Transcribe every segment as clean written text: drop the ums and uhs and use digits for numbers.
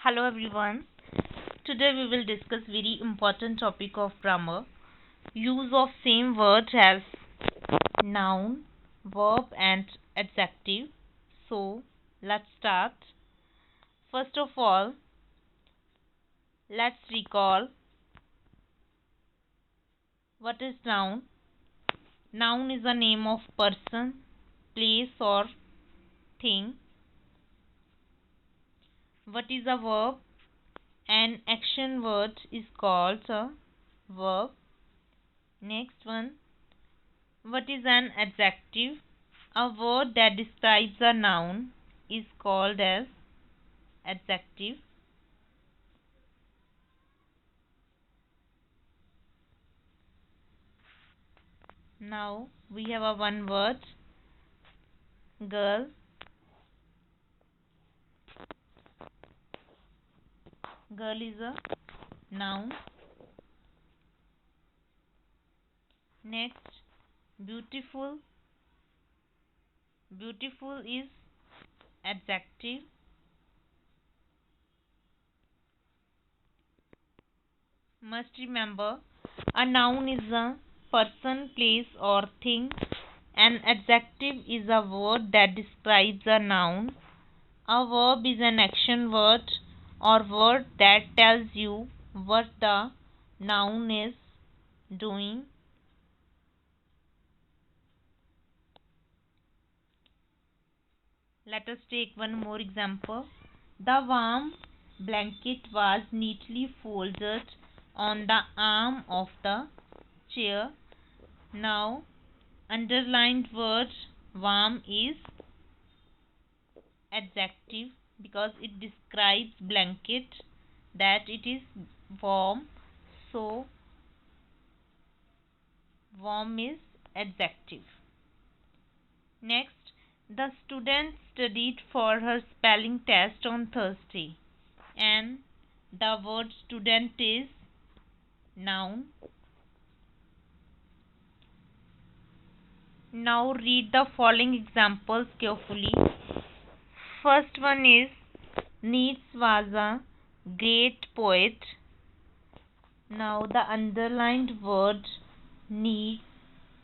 Hello everyone. Today we will discuss very important topic of grammar. Use of same word as noun, verb and adjective. So let's start. First of all, let's recall what is noun. Noun is a name of person, place or thing. What is a verb? An action word is called a verb. Next one, what is an adjective? A word that describes a noun is called as adjective. Now we have a one word, girl. Girl is a noun. Next, beautiful. Beautiful is adjective. Must remember, a noun is a person, place or thing. An adjective is a word that describes a noun. A verb is an action word or word that tells you what the noun is doing. Let us take one more example. The warm blanket was neatly folded on the arm of the chair. Now, underlined word warm is adjective because it describes blanket that it is warm. So, warm is adjective. Next, the student studied for her spelling test on Thursday, and the word student is noun. Now read the following examples carefully. First one is Nietzsche was a great poet. Now the underlined word Nietzsche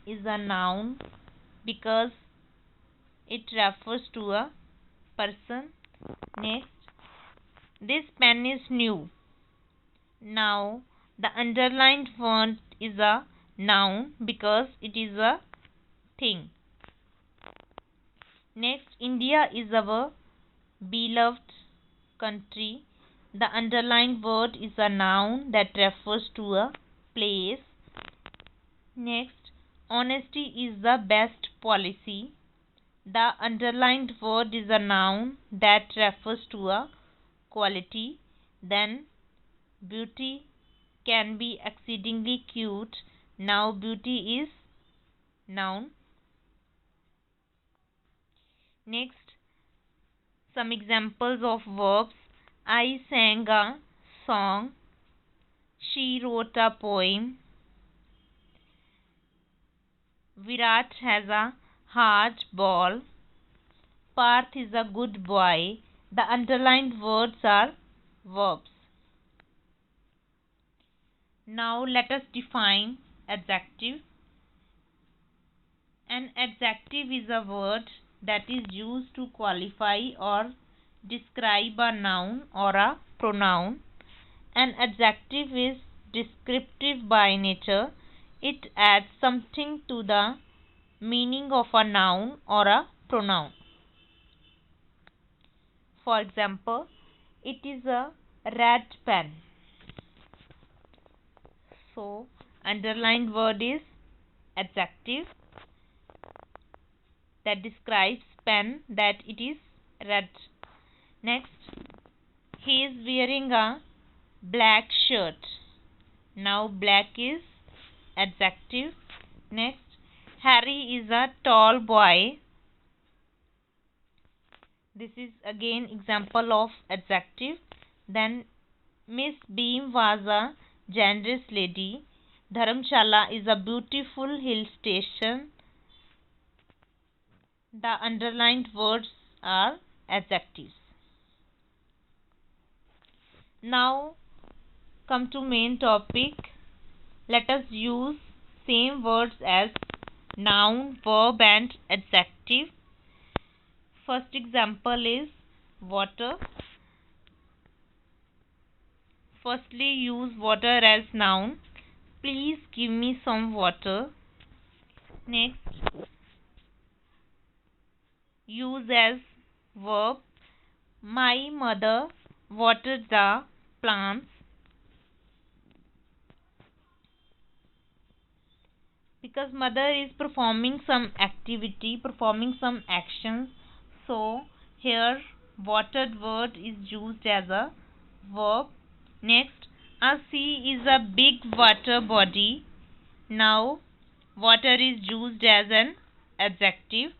is a noun because it refers to a person. Next, this pen is new. Now, the underlined word is a noun because it is a thing. Next, India is our beloved country. The underlined word is a noun that refers to a place. Next, honesty is the best policy. The underlined word is a noun that refers to a quality. Then, beauty can be exceedingly cute. Now, beauty is noun. Next, some examples of verbs. I sang a song. She wrote a poem. Virat has a hard ball. Parth is a good boy. The underlined words are verbs. Now let us define adjective. An adjective is a word that is used to qualify or describe a noun or a pronoun. An adjective is descriptive by nature. It adds something to the meaning of a noun or a pronoun. For example, it is a red pen. So, underlined word is adjective that describes pen that it is red. Next, he is wearing a black shirt. Now, black is adjective. Next, Harry is a tall boy. This is again example of adjective. Then Miss Beam was a generous lady. Dharamshala is a beautiful hill station. The underlined words are adjectives. Now come to main topic. Let us use same words as noun, verb and adjective. First example is water. Firstly, use water as noun. Please give me some water. Next, use as verb. My mother watered the plants. Because mother is performing some activity, performing some action, so here watered word is used as a verb. Next, a sea is a big water body. Now water is used as an adjective.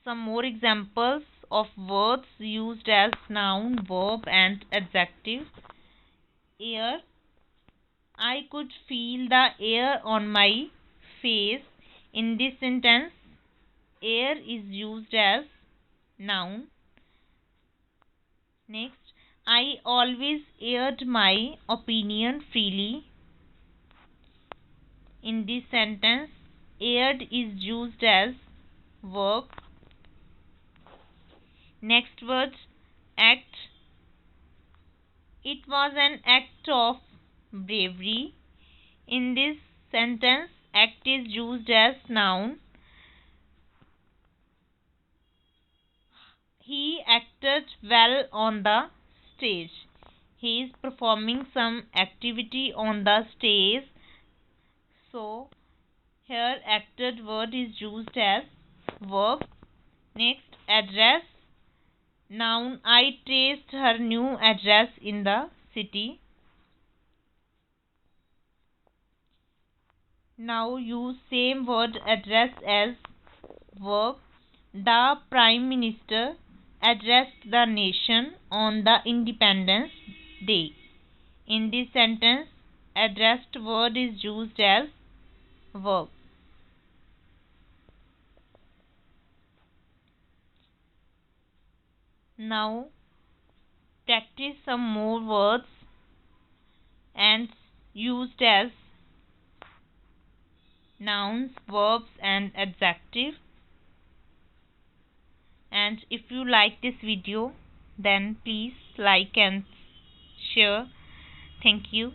Some more examples of words used as noun, verb and adjective. Air. I could feel the air on my face. In this sentence, air is used as noun. Next, I always aired my opinion freely. In this sentence, aired is used as verb. Next word, act. It was an act of bravery. In this sentence, act is used as noun. He acted well on the stage. He is performing some activity on the stage. So, here acted word is used as verb. Next, address. Noun. I traced her new address in the city. Now use same word address as verb. The Prime Minister addressed the nation on the Independence Day. In this sentence, addressed word is used as verb. Now practice some more words and used as nouns, verbs and adjectives. And if you like this video, then please like and share. Thank you.